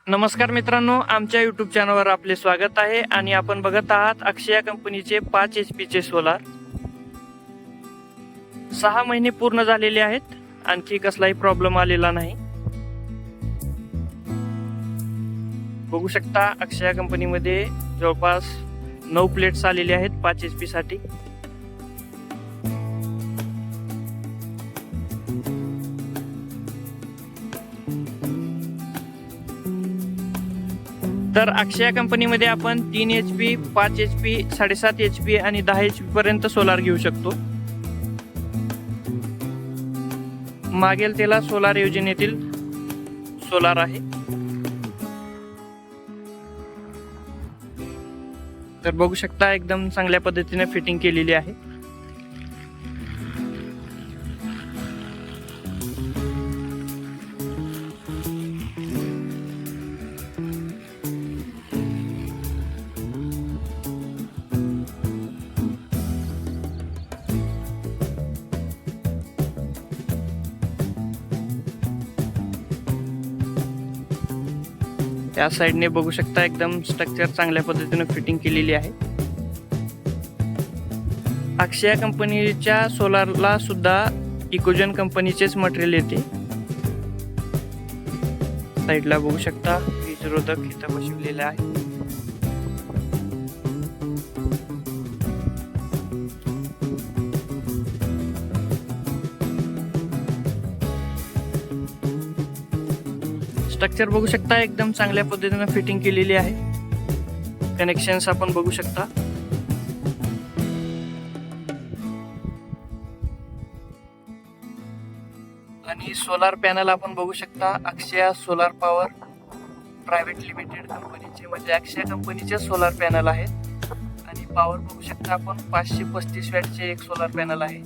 नमस्कार मित्रांनो, आमच्या यूट्यूब चॅनलवर आपले स्वागत आहे आणि आपण बघत आहात अक्षया कंपनीचे 5 HP चे सोलार. 6 महिने पूर्ण झालेले आहेत, आणखी कसलाही प्रॉब्लेम आलेला नाही. बघू शकता अक्षया कंपनीमध्ये जवळपास 9 प्लेट्स आलेले आहेत 5 HP साठी. तर अक्षया कंपनीमध्ये आपण 3 HP, 5 HP, 7.5 HP आणि 10 HP पर्यंत सोलार घेऊ शकतो. मागेल त्याला सोलार योजनेतील सोलार आहे. तर बघू शकता एकदम चांगल्या पद्धतीने फिटिंग केलेली आहे. त्या साइडने बघू शकता एकदम स्ट्रक्चर चांगल्या पद्धतीने फिटिंग केलेली आहे. अक्षया कंपनीच्या सोलारला सुद्धा इकोजन कंपनीचेच मटेरियल येते. साइडला बघू शकता वीज रोधक इथं बसवलेला आहे. स्ट्रक्चर बघू शकता एकदम चांगल्या पद्धतीने फिटिंग केलेली आहे. कनेक्शन्स आपण बघू शकता. आणि सोलार पॅनल आपण बघू शकता अक्षया सोलार पॉवर प्रायव्हेट लिमिटेड कंपनीचे, म्हणजे अक्षया कंपनीचे सोलार पॅनल आहेत. आणि पॉवर बघू शकता आपण 535 वॅटचे एक सोलार पॅनल आहे.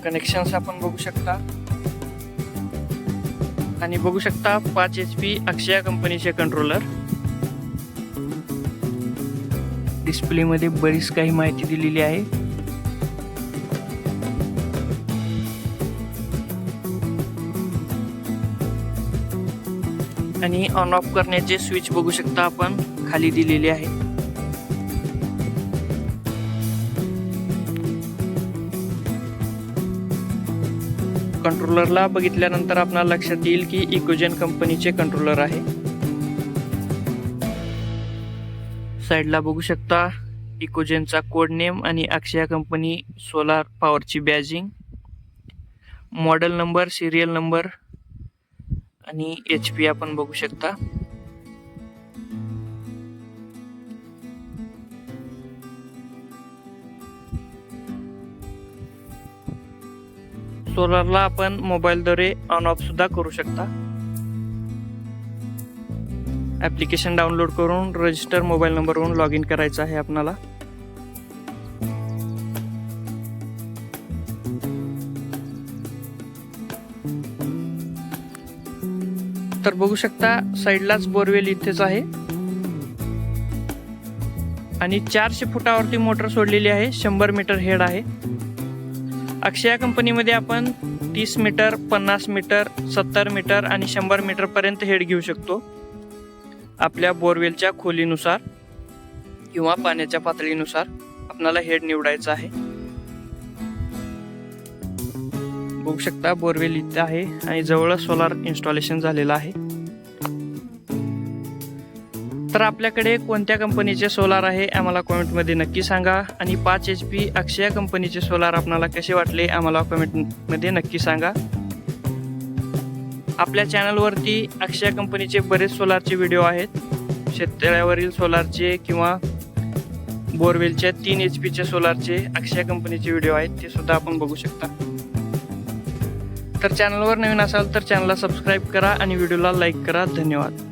कनेक्शन्स आपण बघू शकता. आणि बघू शकता 5 HP अक्षया कंपनीचे कंट्रोलर. डिस्प्ले मध्ये बरीच काही माहिती दिलेली आहे. आणि ऑन ऑफ करण्याचे स्विच बघू शकता आपण खाली दिलेले आहे. कंट्रोलरला बघितल्यानंतर आपल्याला लक्षात येईल की इकोजन कंपनीचे कंट्रोलर आहे. साइडला बघू शकता इकोजनचा कोड नेम आणि अक्षया कंपनी सोलार पॉवरची बॅजिंग, मॉडेल नंबर, सिरियल नंबर आणि HP आपण बघू शकता. सोलारला आपण मोबाईलद्वारे ऑन ऑफ सुद्धा करू शकता. ऍप्लिकेशन डाउनलोड करून रजिस्टर मोबाईल नंबरवरून लॉग इन करायचं आहे आपल्याला. तर बघू शकता साइडलाच बोरवेल इथेच आहे. आणि 400 फुटावरती मोटर सोडलेली आहे. 100 मीटर हेड आहे. अक्षया कंपनीमध्ये आपण 30 मीटर, 50 मीटर, 70 मीटर आणि 100 मीटर पर्यंत हेड घेऊ शकतो. आपल्या बोरवेलच्या खोलीनुसार किंवा पाण्याच्या पातळीनुसार आपल्याला हेड निवडायचा आहे. बघू शकता बोरवेल इथे आहे आणि जवळच सोलार इन्स्टॉलेशन झालेलं आहे. तर आपल्याकडे कोणत्या कंपनीचे सोलार आहे आम्हाला कमेंटमध्ये नक्की सांगा. आणि 5 HP अक्षया कंपनीचे सोलार आपल्याला कसे वाटले आम्हाला कमेंटमध्ये नक्की सांगा. आपल्या चॅनलवरती अक्षया कंपनीचे बरेच सोलारचे व्हिडिओ आहेत. शेततळ्यावरील सोलारचे किंवा बोरवेलच्या 3 HP सोलारचे अक्षया कंपनीचे व्हिडिओ आहेत, ते सुद्धा आपण बघू शकता. तर चॅनलवर नवीन असाल तर चॅनलला सबस्क्राईब करा आणि व्हिडिओला लाईक करा. धन्यवाद.